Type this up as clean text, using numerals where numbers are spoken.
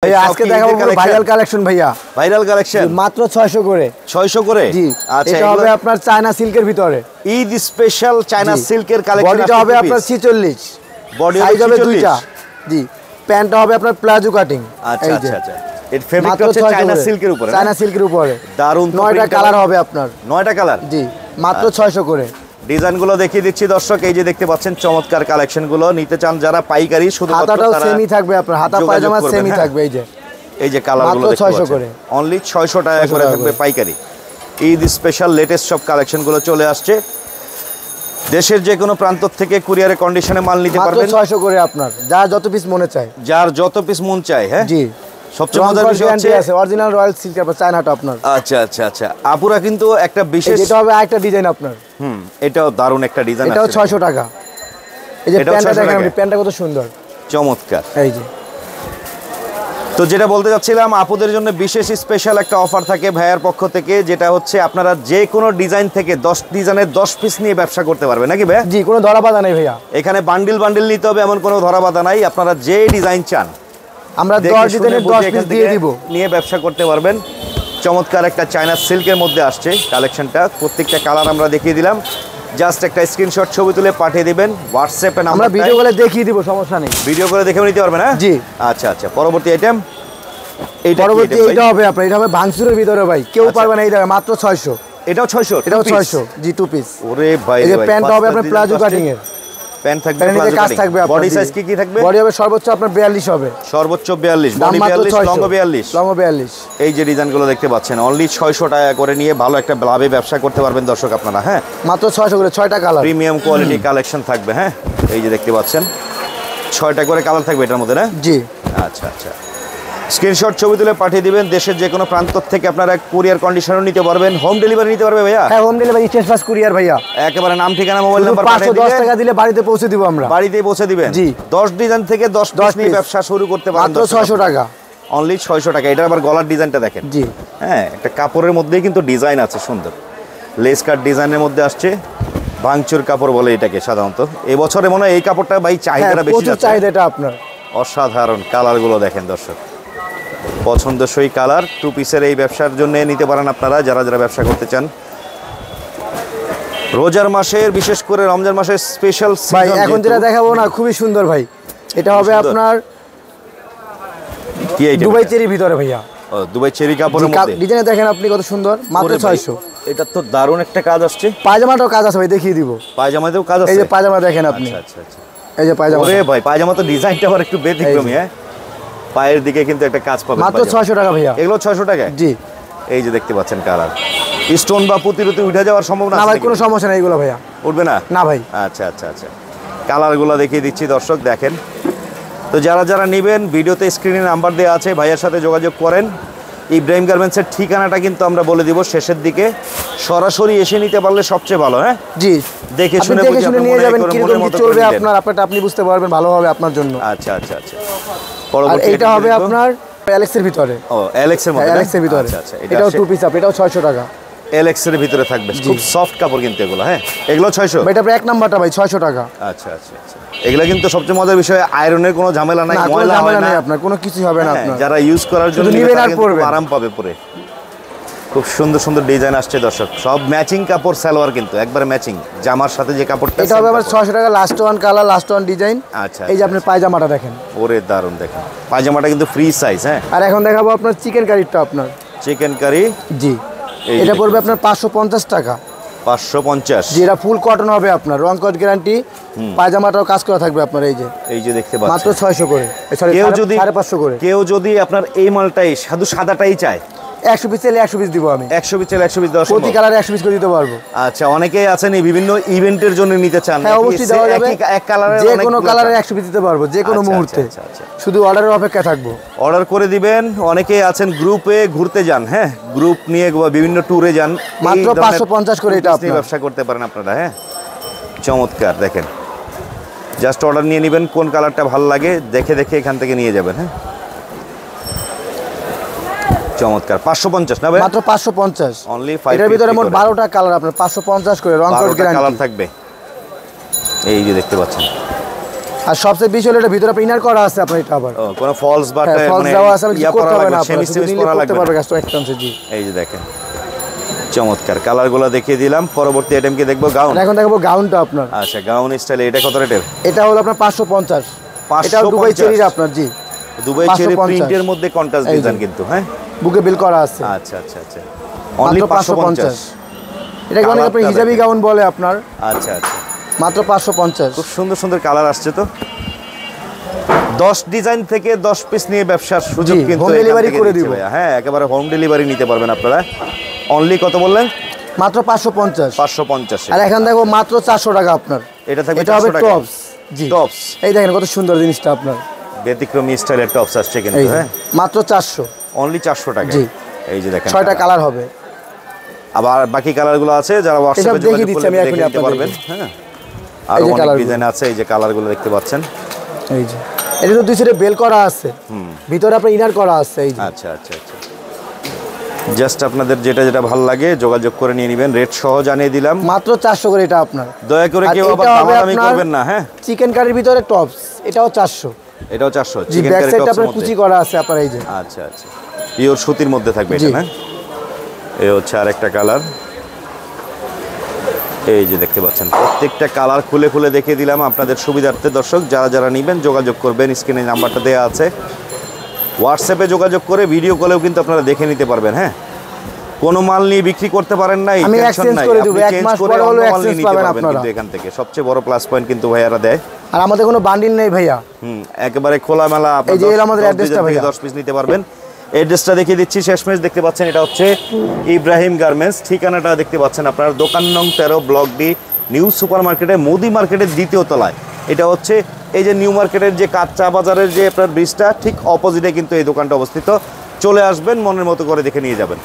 ভাইয়া আজকে দেখাবো ভাইরাল কালেকশন ভাইয়া। ভাইরাল কালেকশন মাত্র 600 করে। 600 করে? জি। আচ্ছা, এটা হবে আপনার চায়না সিল্কের ভিতরে। ঈদ স্পেশাল চায়না সিল্কের কালেকশন। বডিটা হবে আপনার 46। বডি সাইজ হবে 46 দুইটা। জি। প্যান্টটা হবে আপনার প্লাজো কাটিং। আচ্ছা আচ্ছা আচ্ছা। এর ফেব্রিকটা হচ্ছে চায়না সিল্কের উপরে। চায়না সিল্কের উপরে। দারুন। 9টা কালার হবে আপনার। 9টা কালার? জি। মাত্র 600 করে। ডিজাইনগুলো দেখিয়ে দিচ্ছি দর্শক। এই যে দেখতে পাচ্ছেন চমৎকার কালেকশনগুলো নিতে চান যারা পাইকারি, শুধুমাত্র হাতাটাও সেমই থাকবে আপনার। হাতা পায়জামা সেমই থাকবে। এই যে কালারগুলো দেখতে পাচ্ছেন। 600 করে। অনলি 600 টাকা করে থাকবে পাইকারি। ঈদ স্পেশাল লেটেস্ট সব কালেকশনগুলো চলে আসছে। দেশের যে কোনো প্রান্ত থেকে কুরিয়ারে কন্ডিশনে মাল নিতে পারবেন। মাত্র 600 করে আপনার। যার যত পিস মনে চায়। যার যত পিস মন চায়। হ্যাঁ জি। সবচেয়ে মজার বিষয় হচ্ছে অরিজিনাল রয়্যাল সিল্ক আপনার চায়নাটা আপনার। আচ্ছা আচ্ছা আচ্ছা। আপুরা কিন্তু একটা বিশেষ, এটা হবে আরেকটা ডিজাইন আপনার। এটাও দারুণ একটা ডিজাইন আছে। এটাও 600 টাকা। এই যে প্যান্টটা দেখেন আপনি, প্যান্টটা কত সুন্দর, চমৎকার। এই যে। তো যেটা বলতে যাচ্ছিলাম, আপুদের জন্য বিশেষ স্পেশাল একটা অফার থাকে ভাইয়ার পক্ষ থেকে, যেটা হচ্ছে আপনারা যে কোনো ডিজাইন থেকে 10 ডিজাইনের 10 পিস নিয়ে ব্যবসা করতে পারবেন, নাকি ভাইয়া? জি, কোনো ধরা বাঁধা নেই ভাইয়া। এখানে বান্ডিল বান্ডিল নিতে হবে এমন কোনো ধরা বাঁধা নাই। আপনারা যে ডিজাইন চান আমরা 10 ডিজাইনের 10 পিস দিয়ে দিব, নিয়ে ব্যবসা করতে পারবেন। চমৎকার একটা চায়না সিল্কের মধ্যে আসছে কালেকশনটা। প্রত্যেকটা কালার আমরা দেখিয়ে দিলাম। জাস্ট একটা স্ক্রিনশট ছবি তুলে পাঠিয়ে দিবেন হোয়াটসঅ্যাপে। আমরা ভিডিও করে দেখিয়ে দিব, সমস্যা নেই। ভিডিও করে দেখে নিতে পারবেন। হ্যাঁ জি। আচ্ছা আচ্ছা। পরবর্তী আইটেম পরবর্তী এটা হবে আপনার, এটা হবে ভাঙচুরের ভিতরে ভাই, কেউ পারবে না। এই দামে মাত্র 600। এটাও 600? এটাও 600 জি, 2 পিস। ওরে ভাই, এই যে প্যান্ট হবে আপনার প্লাজো কাটিং এর। প্যান্ট থাকবে, প্লাজো কাটিং থাকবে। বডি সাইজ কি কি থাকবে? বডি হবে সর্বোচ্চ আপনার 42 হবে। সর্বোচ্চ 42, বডি 42, লং 42। লং 42। এই যে ডিজাইনগুলো দেখতে পাচ্ছেন অনলি 600 টাকা করে নিয়ে ভালো একটা লাভে ব্যবসা করতে পারবেন দর্শক আপনারা। হ্যাঁ মাত্র 600 করে, 6টা কালার, প্রিমিয়াম কোয়ালিটি কালেকশন থাকবে। হ্যাঁ এই যে দেখতে পাচ্ছেন 6টা করে কালার থাকবে এটার মধ্যে, না? জি। আচ্ছা আচ্ছা। স্ক্রিনশট ছবি তুলে পাঠিয়ে দিবেন। দেশের যে কোনো প্রান্ত থেকে আপনারা কুরিয়ার কন্ডিশনও নিতে পারবেন। হোম ডেলিভারি নিতে পারবে ভাইয়া? হ্যাঁ, home delivery, state first courier ভাইয়া। একেবারে নাম ঠিকানা মোবাইল নাম্বার পাঠিয়ে দিলে 510 টাকা দিলে বাড়িতে পৌঁছে দিব আমরা। বাড়িতেই পৌঁছে দিবেন। জি। 10 ডিজাইন থেকে 10 পিস নিয়ে ব্যবসা শুরু করতে পারেন। মাত্র 600 টাকা। অনলি 600 টাকা। এটা আবার গলার ডিজাইনটা দেখেন। জি। হ্যাঁ, একটা কাপড়ের মধ্যেই কিন্তু ডিজাইন আছে সুন্দর। লেস কাট ডিজাইনের মধ্যে আসছে। ভাঙচুর কাপড় বলে এটাকে সাধারণত। এই বছরে মনে হয় এই কাপড়টা ভাই চাহিদাটা বেশি আছে। চাহিদাটা আপনার অসাধারণ। কালারগুলো দেখেন দর্শক, পছন্দসই কালার। 2 পিসের এই ব্যবসার জন্য নিতে পারেন আপনারা, যারা যারা ব্যবসা করতে চান। রোজার মাসের, বিশেষ করে রমজান মাসের স্পেশাল ভাই এখন যেটা দেখাবো না, খুবই সুন্দর ভাই। এটা হবে আপনার কি আইটেম? দুবাই চেরির ভিতরে ভাইয়া। ও, দুবাই চেরি কাপড়ের মধ্যে ডিজাইন দেখেন আপনি কত সুন্দর। মাত্র 600। এটা তো দারুণ একটা কাজ আসছে। পায়জামাটাও কাজ আছে ভাই, দেখিয়ে দিব। পায়জামাতেও কাজ আছে? এই যে পায়জামা দেখেন আপনি। আচ্ছা আচ্ছা। এই যে পায়জামা। ওরে ভাই, পায়জামা তো ডিজাইনটা আবার একটু ব্যতিক্রমী। হ্যাঁ, পায়ের দিকে কিন্তু একটা কাজ পাবেন। মাত্র 600 টাকা ভাইয়া। এগুলো 600 টাকা? জি। এই যে দেখতে পাচ্ছেন কালার। স্টোন বা পুঁতিরুতি উঠে যাওয়ার সম্ভাবনা আছে? না ভাই, কোনো সমস্যা নেই এগুলো ভাইয়া। উঠবে না? না ভাই। আচ্ছা আচ্ছা আচ্ছা। কালারগুলো দেখিয়ে দিচ্ছি দর্শক, দেখেন। তো যারা যারা নেবেন, ভিডিওতে স্ক্রিনে নাম্বার দেওয়া আছে, ভাইয়ের সাথে যোগাযোগ করেন। ইব্রাহিম গার্মেন্টসের ঠিকানাটা কিন্তু আমরা বলে দিব শেষের দিকে। সরাসরি এসে নিতে পারলে সবচেয়ে ভালো। হ্যাঁ জি, দেখে শুনে নিয়ে যাবেন। কিরকম কি চলবে আপনার, আপনারটা আপনি বুঝতে পারবেন, ভালো হবে আপনার জন্য। আচ্ছা আচ্ছা আচ্ছা। আর এইটা হবে আপনার অ্যালেক্সের ভিতরে। ও, অ্যালেক্সের মধ্যে? অ্যালেক্সের ভিতরে। আচ্ছা আচ্ছা। এটাও 2 পিস আপ, এটাও 600 টাকা। অ্যালেক্সের ভিতরে থাকবে, খুব সফট কাপড় কিন্তু এগুলো। হ্যাঁ, এগুলো 600? এটা এক নাম্বারটা ভাই 600 টাকা। আচ্ছা আচ্ছা আচ্ছা। এগুলো কিন্তু সবচেয়ে মজার বিষয়, আয়রনের কোনো ঝামেলা নাই, ময়লা হয় না আপনার, কোনো কিছু হবে না আপনার। যারা ইউজ করার জন্য নেবেন আর পরবেন, আরাম পাবে পরে। খুব সুন্দর সুন্দর ডিজাইন আসছে দর্শক, সব ম্যাচিং কাপড়, সালোয়ার কিন্তু একবারে ম্যাচিং জামার সাথে যে কাপড়টা। এটা হবে আবার 600 টাকা, last one colour, last one design. আচ্ছা। এই যে আপনি পায়জামাটা দেখেন। ওরে দারুণ, দেখেন পায়জামাটা কিন্তু ফ্রি সাইজ। হ্যাঁ, আর এখন দেখাবো আপনার চিকেন কারিটা। আপনার চিকেন কারি? জি। এটা পড়বে আপনার 550 টাকা। 550? জি। এটা ফুল কটন হবে আপনার, রং কট গ্যারান্টি। পায়জামাটাও কাজ করা থাকবে আপনার। এই যে দেখতে পাচ্ছেন, মাত্র 600 করে। কেউ যদি 550 করে, কেউ যদি আপনার এই মালটাই শুধু সাদাটাই চায়, 100 পিস চাইলে 100 পিস দিব আমি। 100 পিস চাইলে 100 পিস দেওয়া প্রতি কালারে 100 পিস করে দিতে পারবো। আচ্ছা, অনেকেই আছেন এই বিভিন্ন ইভেন্টের জন্য নিতে চান। হ্যাঁ, অবশ্যই দেওয়া যাবে। এক কালারে যে কোনো কালারে 100 পিস দিতে পারবো, যে কোনো মুহূর্তে। শুধু অর্ডারের অপেক্ষা থাকবো। অর্ডার করে দিবেন। অনেকেই আছেন গ্রুপে ঘুরতে যান। হ্যাঁ, গ্রুপ নিয়ে বিভিন্ন ট্যুরে যান। মাত্র 550 করে এটা আপনি ব্যবসা করতে পারেন আপনারা। হ্যাঁ, চমৎকার। দেখেন, জাস্ট অর্ডার নিয়ে নেবেন, কোন কালারটা ভালো লাগে দেখে দেখে এখান থেকে নিয়ে যাবেন। হ্যাঁ, চমৎকার। 550 না ভাই? মাত্র 550 অনলি। এটার ভিতরে মোট 12টা কালার, আপনার 550 করে, রং কোড গ্যারান্টি কালার থাকবে। এই যে দেখতে পাচ্ছেন আর সবচেয়ে বেশি হলো এটা ভিতরে আপনার ইনার করা আছে আপনার এটা আবার কোনো ফলস বা ফলস দেওয়া আছে ইয়া করতে করা হবে লাগবে না সেমি সেমি করা লাগবে পারবে কাস্টমার একদমই জি। এই যে দেখেন চমৎকার কালারগুলো দেখিয়ে দিলাম। পরবর্তী আইটেমকে দেখবো গাউন। এখন দেখাবো গাউনটা আপনার। আচ্ছা গাউন স্টাইলে এটা কত রেটের? এটা হলো আপনার 550। এটা দুবাই চেরির আপনার জি, দুবাই চেরি প্রিন্টের মধ্যে কন্ট্রাস্ট ডিজাইন কিন্তু হ্যাঁ বুকে বিল করা আছে। আচ্ছা আচ্ছা আচ্ছা অনলি 550। এটা অনেক আপনি হিজাবি গাউন বলে আপনার। আচ্ছা আচ্ছা মাত্র 550। খুব সুন্দর সুন্দর কালার আসছে তো। 10 ডিজাইন থেকে 10 পিস নিয়ে ব্যবসার সুযোগ কিন্তু হোম ডেলিভারি করে দিব। হ্যাঁ একেবারে হোম ডেলিভারি নিতে পারবেন আপনারা। অনলি কত বললেন? মাত্র 550। 550। আর এখন দেখো মাত্র 400 টাকা আপনার। এটা থাকবে এটা হবে 400 টাকা টপস জি। টপস এই দেখেন কত সুন্দর জিনিসটা আপনার। ব্যতিক্রমী স্টাইলের টপস আসছে কিন্তু হ্যাঁ মাত্র 400। অনলি 400 টাকা জি। এই যে দেখেন 6টা কালার হবে। আবার বাকি কালারগুলো আছে যারা হোয়াটসঅ্যাপে যোগাযোগ করলে দেখে নিতে পারবেন হ্যাঁ। আর অনেক ডিজাইন আছে এই যে কালারগুলো দেখতে পাচ্ছেন এই যে। এটা তো দুই সাইডে বেল করা আছে। ভিতরে আপনার ইনার করা আছে এই যে। আচ্ছা আচ্ছা আচ্ছা জাস্ট আপনাদের যেটা যেটা ভালো লাগে যোগাযোগ করে নিয়ে নেবেন। রেট সহ জানিয়ে দিলাম। মাত্র 400 করে এটা আপনার। দয়া করে কেউ আবার দামাদামি করবেন না হ্যাঁ। চিকেন কারির ভিতরে টপস এটাও 400। এটাও 400 জি চিকেন ব্যাক কারি সাইডটা টপস আপনার কুচি করা আছে আপনার এই যে। আচ্ছা আচ্ছা পিওর সুতির মধ্যে থাকবে এটা না। এই হচ্ছে আরেকটা কালার। এই যে দেখতে পাচ্ছেন প্রত্যেকটা কালার খুলে খুলে দেখিয়ে দিলাম আপনাদের সুবিধার্থে। দর্শক যারা যারা নেবেন যোগাযোগ করবেন, স্ক্রিনে নাম্বারটা দেওয়া আছে। হোয়াটসঅ্যাপে যোগাযোগ করে ভিডিও কলেও কিন্তু আপনারা দেখে নিতে পারবেন হ্যাঁ। কোনো মাল নিয়ে বিক্রি করতে পারেন নাই আমি টেনশন এক্সচেঞ্জ নাই, করে আপনি দেব। এক চেঞ্জ মাস করে পরে হলো অন্য মাল নিয়ে এক্সচেঞ্জ নিতে পাবেন পারবেন আপনারা কিন্তু এখান থেকে সবচেয়ে বড় প্লাস পয়েন্ট কিন্তু ভাইয়ারা দেয়। আর আমাদের কোনো বান্ডিল নেই ভাইয়া। একেবারে খোলামেলা এই যে আমাদের অ্যাড্রেসটা ভাইয়া 10 পিস নিতে পারবেন। অ্যাড্রেসটা দেখিয়ে দিচ্ছি শেষমেশ দেখতে পাচ্ছেন এটা হচ্ছে ইব্রাহিম গার্মেন্টস। ঠিকানাটা দেখতে পাচ্ছেন আপনার দোকান নং 13 ব্লক ডি নিউ সুপার মার্কেটে মোদি মার্কেটের দ্বিতীয় তলায়। এটা হচ্ছে এই যে নিউ মার্কেটের যে কাঁচা বাজারের যে আপনার ব্রিজটা ঠিক অপোজিটে কিন্তু এই দোকানটা অবস্থিত। চলে আসবেন মনের মতো করে দেখে নিয়ে যাবেন।